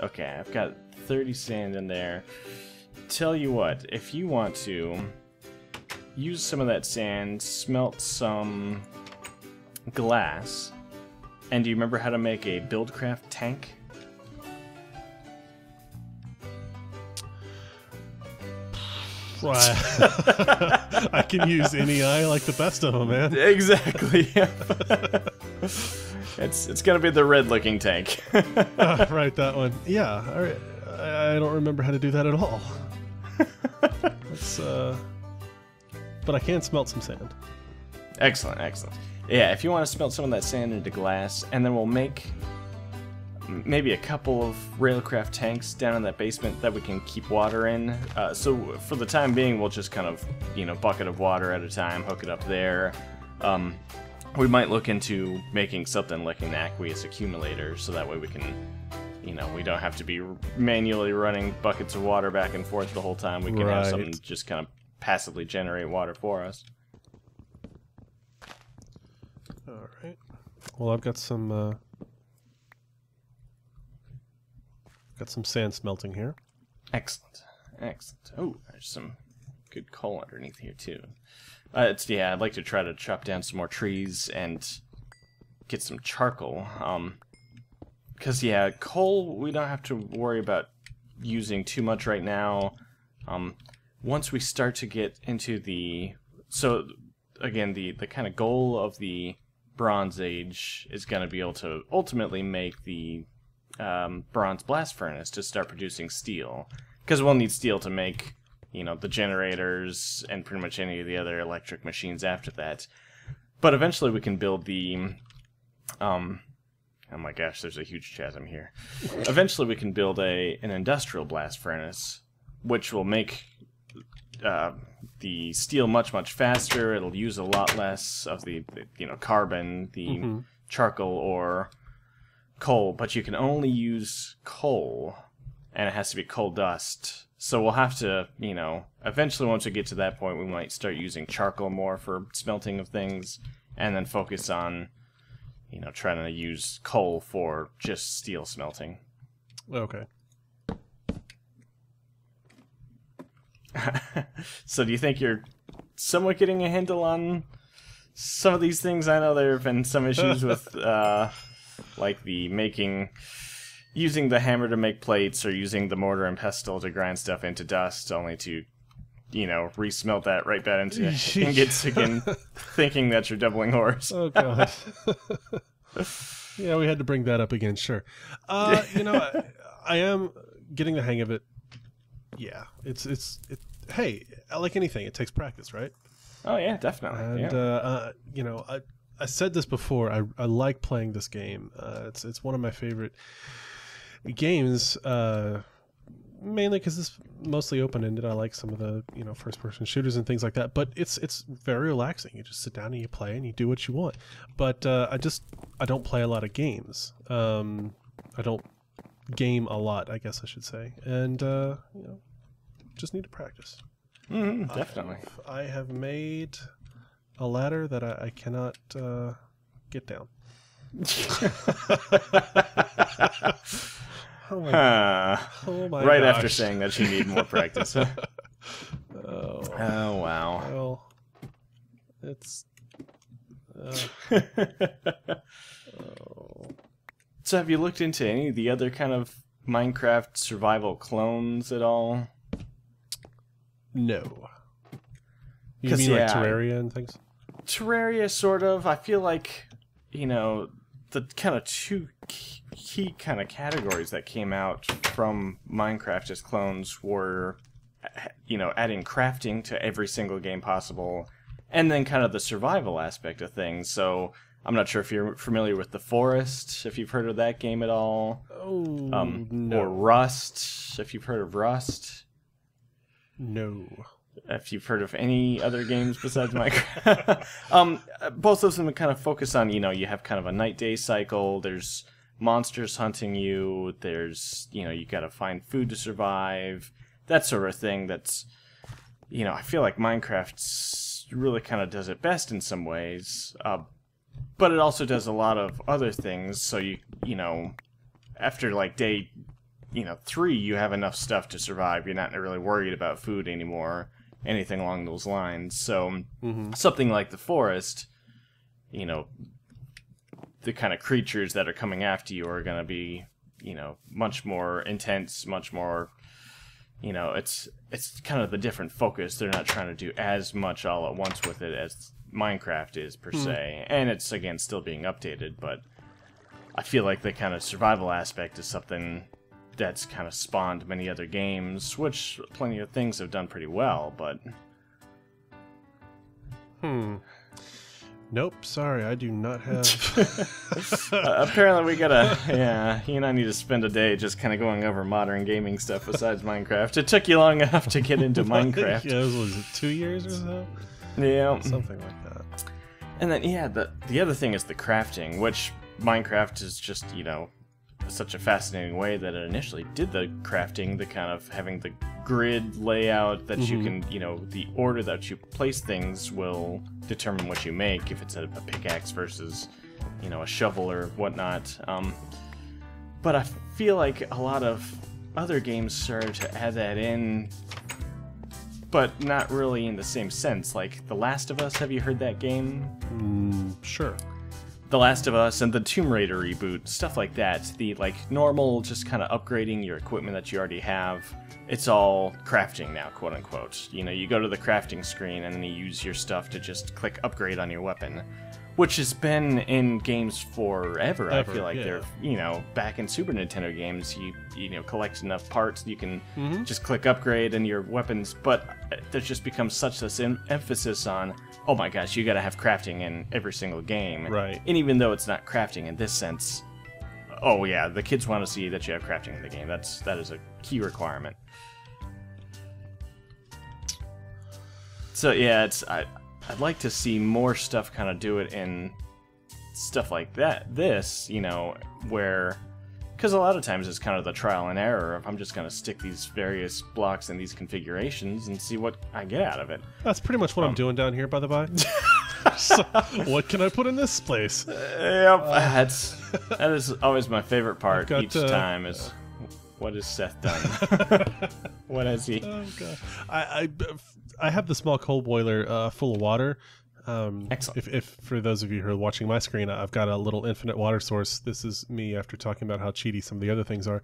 Okay, I've got 30 sand in there. Tell you what, if you want to use some of that sand, smelt some glass, and do you remember how to make a BuildCraft tank? I can use any eye like the best of them, man. Exactly. It's gonna be the red-looking tank. Right, that one. Yeah, all right. I don't remember how to do that at all. Let's, but I can smelt some sand. Excellent, excellent. Yeah, if you want to smelt some of that sand into glass, and then we'll make maybe a couple of railcraft tanks down in that basement that we can keep water in. So for the time being, we'll just kind of, bucket of water at a time, hook it up there. We might look into making something like an aqueous accumulator, so that way we can, we don't have to be manually running buckets of water back and forth the whole time. We can have something just kind of passively generate water for us. All right. Well, I've got some sand smelting here. Excellent, excellent. Oh, there's some good coal underneath here too. I'd like to try to chop down some more trees and get some charcoal. Because coal we don't have to worry about using too much right now. Once we start to get into the the kind of goal of the Bronze Age is going to be able to ultimately make the bronze blast furnace to start producing steel, because we'll need steel to make the generators and pretty much any of the other electric machines after that. But eventually we can build the oh my gosh, there's a huge chasm here. Eventually we can build an industrial blast furnace, which will make the steel much faster. It'll use a lot less of the carbon, the charcoal or coal, but you can only use coal, and it has to be coal dust. So we'll have to, eventually once we get to that point, we might start using charcoal more for smelting of things, and then focus on, trying to use coal for just steel smelting. Okay. So do you think you're somewhat getting a handle on some of these things? I know there have been some issues with, like using the hammer to make plates, or using the mortar and pestle to grind stuff into dust, only to, re-smelt that right back into ingots again, thinking that you're doubling ores. Oh, God. Yeah, we had to bring that up again, sure. I am getting the hang of it. Yeah, hey, like anything, it takes practice, right? Oh, yeah, definitely. And, I said this before, I like playing this game. It's one of my favorite games, mainly because it's mostly open-ended. I like some of the first-person shooters and things like that. But it's very relaxing. You just sit down and you play and you do what you want. But I don't play a lot of games. I don't game a lot, I guess I should say. And just need to practice. Definitely. I have made a ladder that I cannot get down. Oh my right gosh. After saying that you need more practice. Oh wow. Well, it's So have you looked into any of the other kind of Minecraft survival clones at all? No. You mean like Terraria and things? Terraria, sort of. I feel like, the kind of two key kind of categories that came out from Minecraft as clones were, adding crafting to every single game possible, and then kind of the survival aspect of things. So I'm not sure if you're familiar with The Forest, if you've heard of that game at all. Oh, no. Or Rust, if you've heard of Rust. No. If you've heard of any other games besides Minecraft. Both of them kind of focus on, you have kind of a night-day cycle, there's monsters hunting you, there's, you gotta find food to survive, that sort of thing. That's, I feel like Minecraft really kind of does it best in some ways, but it also does a lot of other things, so after like day, you know, 3, you have enough stuff to survive. You're not really worried about food anymore, anything along those lines. So something like the forest, you know, the kind of creatures that are coming after you are going to be, you know, much more intense, much more, you know, it's kind of the different focus. They're not trying to do as much all at once with it as Minecraft is, per se. And it's, again, still being updated, but I feel like the kind of survival aspect is something that's kind of spawned many other games, which plenty of things have done pretty well, but... Nope, sorry, I do not have... apparently we gotta... Yeah, you and I need to spend a day just kind of going over modern gaming stuff besides Minecraft. It took you long enough to get into Minecraft. Yeah, was it 2 years or so? Yeah. Something like that. And then, yeah, the other thing is the crafting, which Minecraft is just, you know, such a fascinating way that it initially did the crafting, the kind of having the grid layout that you can, you know, the order that you place things will determine what you make, if it's a pickaxe versus, you know, a shovel or whatnot. But I feel like a lot of other games started to add that in, but not really in the same sense. Like The Last of Us, have you heard that game? Sure. The Last of Us and the Tomb Raider reboot, stuff like that. The, like, normal just kind of upgrading your equipment that you already have. It's all crafting now, quote unquote. You know, you go to the crafting screen and then you use your stuff to just click upgrade on your weapon, which has been in games forever. I feel like they're, you know, back in Super Nintendo games, you know, collect enough parts, you can just click upgrade in your weapons, but there's just become such this emphasis on, oh my gosh, you gotta have crafting in every single game. Right. And even though it's not crafting in this sense, oh yeah, the kids want to see that you have crafting in the game. That is a key requirement. So yeah, I'd like to see more stuff kind of do it in stuff like that. This, you know, where... Because a lot of times it's kind of the trial and error of I'm just going to stick these various blocks in these configurations and see what I get out of it. That's pretty much what I'm doing down here, by the by. So, what can I put in this place? Yep, that is always my favorite part each time is... What has Seth done? What has he? Oh god! I have the small coal boiler full of water. Excellent. If for those of you who are watching my screen, I've got a little infinite water source. This is me after talking about how cheaty some of the other things are.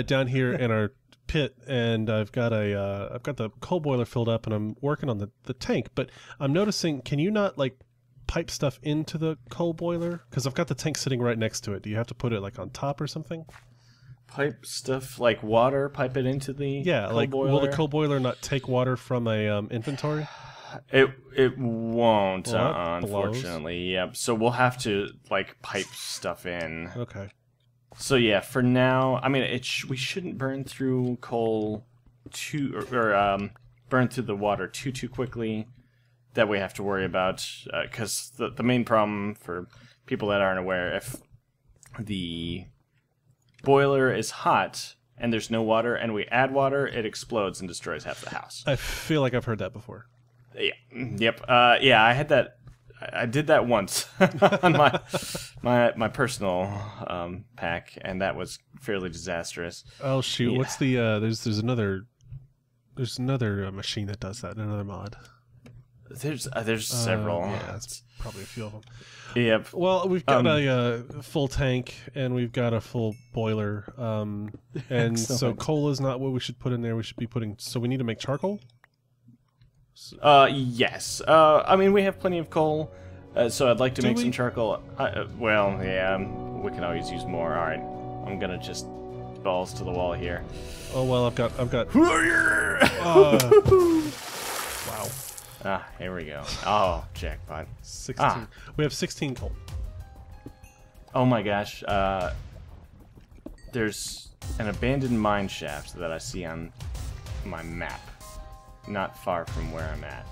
Down here in our pit, and I've got the coal boiler filled up, and I'm working on the tank. But I'm noticing, can you not like pipe stuff into the coal boiler? Because I've got the tank sitting right next to it. Do you have to put it like on top or something? Pipe stuff like water, pipe it into the coal boiler? Will the coal boiler not take water from a inventory? It won't, well, unfortunately. Yep. So we'll have to like pipe stuff in. Okay. So yeah, for now, I mean, we shouldn't burn through coal burn through the water too quickly. That we have to worry about, because the main problem for people that aren't aware, if the boiler is hot and there's no water and we add water, it explodes and destroys half the house. I feel like I've heard that before. Yeah. Yep. Yeah, I had that. I did that once on my personal pack, and that was fairly disastrous. Oh shoot! Yeah. What's the there's another machine that does that, another mod. There's several. Yeah, that's probably a few of them. Yep. Well, we've got a full tank and we've got a full boiler, and so coal is not what we should put in there. We should be putting. So we need to make charcoal. Yes. I mean, we have plenty of coal, so I'd like to make some charcoal. Well, yeah, we can always use more. All right, I'm gonna just balls to the wall here. Oh well, I've got. Wow. Ah, here we go. Oh, jackpot. 16. We have 16 coal. Oh my gosh. There's an abandoned mine shaft that I see on my map, not far from where I'm at.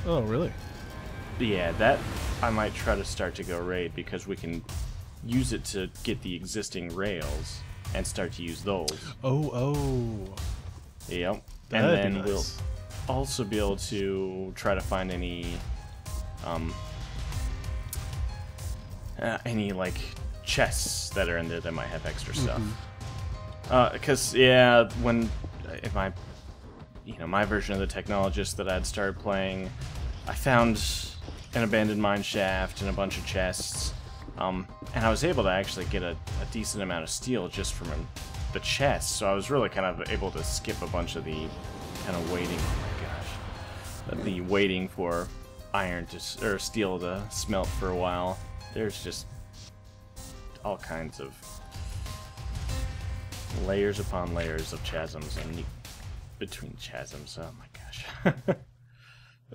Oh, really? Yeah, that I might try to start to go raid, because we can use it to get the existing rails and start to use those. Oh. Yep. That'd and then be nice. we'll also be able to try to find any like chests that are in there that might have extra stuff. Because yeah, when in my my version of the Technologists that I'd started playing, I found an abandoned mine shaft and a bunch of chests, and I was able to actually get a decent amount of steel just from the chests. So I was really kind of able to skip a bunch of the kind of waiting. Oh my gosh, the waiting for iron or steel to smelt for a while. There's just all kinds of layers upon layers of chasms and between chasms. Oh my gosh.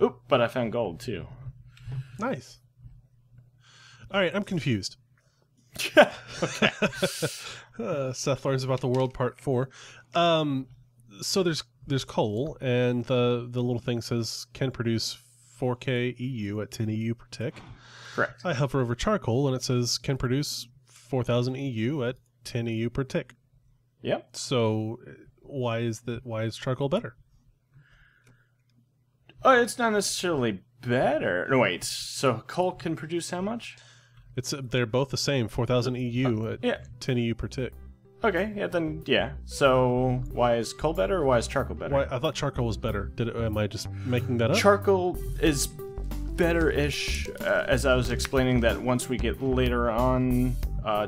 Oop, but I found gold too. Nice. All right, I'm confused. Okay. Seth learns about the world, part 4. So there's coal, and the little thing says can produce 4K EU at 10 EU per tick. Correct. I hover over charcoal, and it says can produce 4,000 EU at 10 EU per tick. Yep. So why is charcoal better? Oh, it's not necessarily better. No, wait. So coal can produce how much? They're both the same, 4,000 EU at 10 EU per tick. Okay, yeah, then yeah. So why is coal better, or why is charcoal better? I thought charcoal was better. Am I just making that up? Charcoal is better-ish, as I was explaining that once we get later on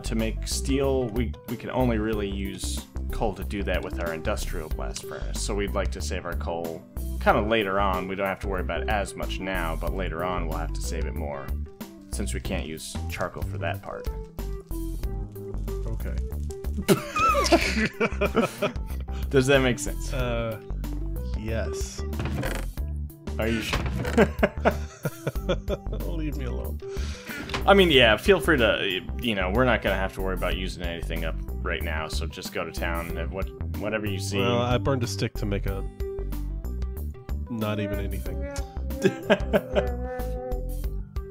to make steel, we can only really use coal to do that with our industrial blast furnace. So we'd like to save our coal kind of later on. We don't have to worry about it as much now, but later on we'll have to save it more, since we can't use charcoal for that part. Okay. Does that make sense? Yes. Are you sure? Leave me alone. I mean, yeah, feel free to, we're not going to have to worry about using anything up right now, so just go to town and whatever you see. Well, I burned a stick to make not even anything.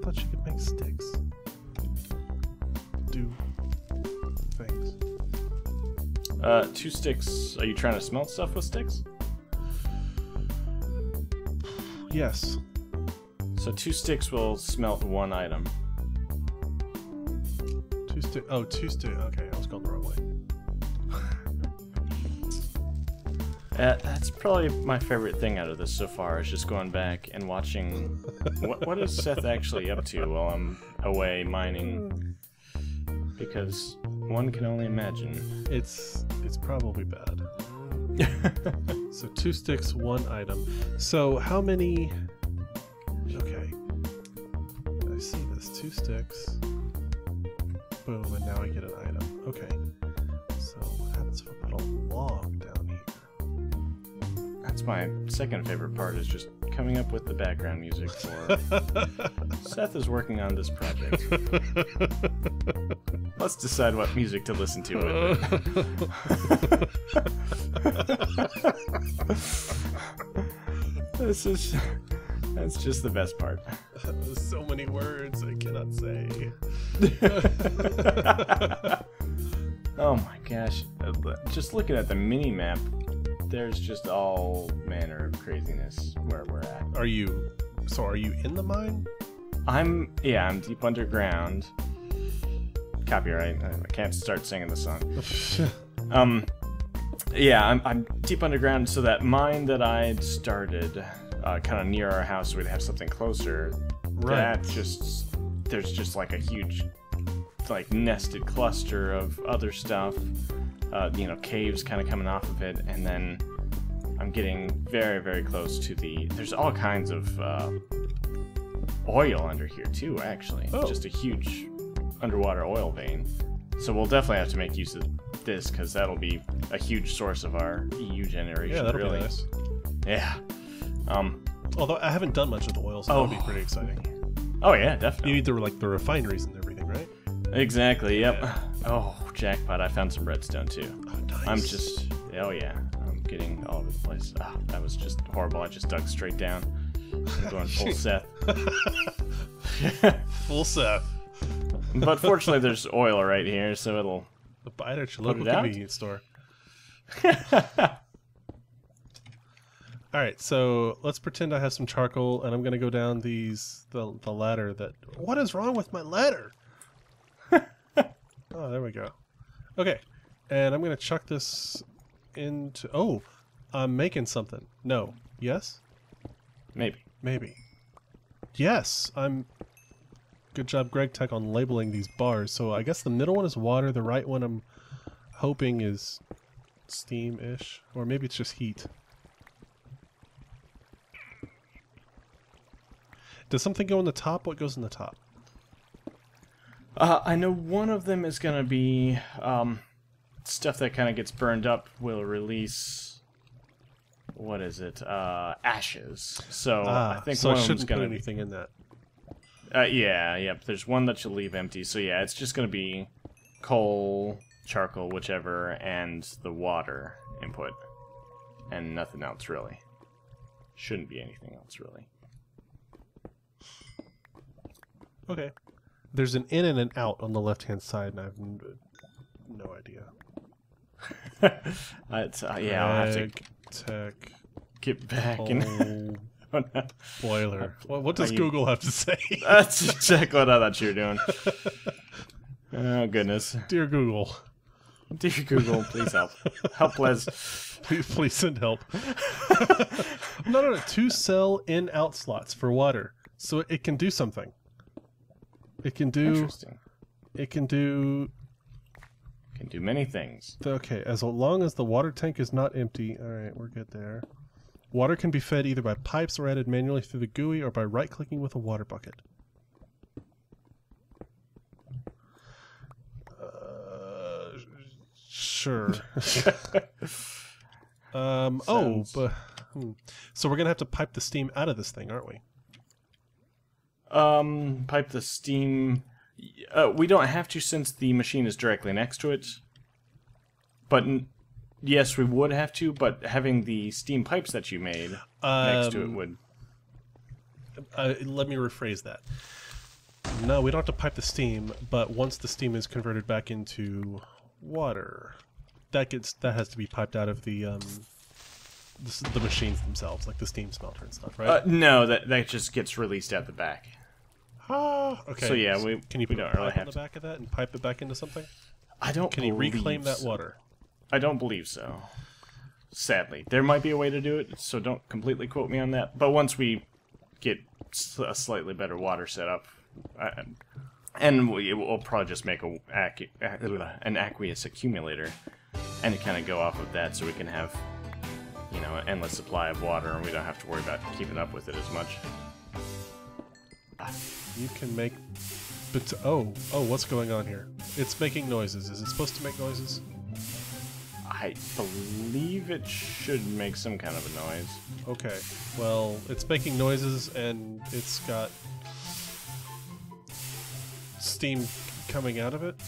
Thought you could make sticks. Do things. 2 sticks. Are you trying to smelt stuff with sticks? Yes. So 2 sticks will smelt 1 item. 2 stick. Oh, 2 stick. Okay, I was going the wrong way. That's probably my favorite thing out of this so far, is just going back and watching what is Seth actually up to while I'm away mining, because one can only imagine. It's probably bad. So 2 sticks, 1 item. So how many? Okay, I see this. 2 sticks. Boom, and now I get an item. Okay. So what happens if I put a log down here? That's my second favorite part, is just coming up with the background music for Seth is working on this project. Let's decide what music to listen to with it. That's just the best part. So many words I cannot say. Oh my gosh. Just looking at the mini-map, there's just all manner of craziness where we're at. Are you in the mine? I'm deep underground. Copyright. I can't start singing the song. Yeah, I'm deep underground, so that mine that I'd started kind of near our house, so we'd have something closer. Right. There's just like a huge, like, nested cluster of other stuff. Caves kind of coming off of it, and then I'm getting very, very close to there's all kinds of oil under here too, actually. Oh. Just a huge underwater oil vein. So we'll definitely have to make use of this, because that'll be a huge source of our EU generation. Yeah, that'll really. be nice. Yeah. Although I haven't done much of the oil, so that'll be pretty exciting. Oh yeah, definitely. You need the refineries and everything, right? Exactly, yep. Yeah. Oh, jackpot, I found some redstone too. Oh, nice. Oh yeah, I'm getting all over the place. Oh, that was just horrible. I just dug straight down. I'm going full Seth. Full Seth. But fortunately there's oil right here, so it'll Buy it at your local it out? convenience store. Alright, so let's pretend I have some charcoal, and I'm going to go down the ladder that... What is wrong with my ladder? Oh, there we go. Okay, and I'm gonna chuck this into... Oh, I'm making something. No. Yes? Maybe. Maybe. Yes, I'm... Good job, Greg Tech, on labeling these bars. So I guess the middle one is water, the right one I'm hoping is steam-ish. Or maybe it's just heat. Does something go in the top? What goes in the top? I know one of them is going to be stuff that kind of gets burned up will release... What is it? Ashes. So I think so one I of them's shouldn't going put to be... anything in that. Yep. There's one that you'll leave empty. So yeah, it's just going to be coal, charcoal, whichever, and the water input. And nothing else, really. Shouldn't be anything else, really. Okay. There's an in and an out on the left-hand side, and I have no idea. Yeah, I'll have to Tech get back and... Oh, no. Boiler. What does Google have to say? That's exactly what I thought you were doing. Oh, goodness. Dear Google. Dear Google, please help. Help, Les. Please send help. No. 2 cell in-out slots for water. So it can do something. It can do... Interesting. It can do... Can do many things. Okay, as long as the water tank is not empty... Alright, we're good there. Water can be fed either by pipes or added manually through the GUI or by right-clicking with a water bucket. Sure. So we're going to have to pipe the steam out of this thing, aren't we? Pipe the steam... we don't have to since the machine is directly next to it. But... Yes, we would have to, but having the steam pipes that you made next to it would... Let me rephrase that. No, we don't have to pipe the steam, but once the steam is converted back into water, that has to be piped out of the machines themselves, like the steam smelter and stuff, right? No, that just gets released at the back. Okay. So yeah, can you put we a don't really pipe on have the back of that and pipe it back into something? I don't. Can you reclaim that water? I don't believe so. Sadly, there might be a way to do it, so don't completely quote me on that. But once we get a slightly better water setup, and we'll probably just make an aqueous accumulator, and kind of go off of that, so we can have, you know, an endless supply of water, and we don't have to worry about keeping up with it as much. You can make. But what's going on here? It's making noises. Is it supposed to make noises? I believe it should make some kind of a noise. Okay, well, it's making noises and it's got steam coming out of it.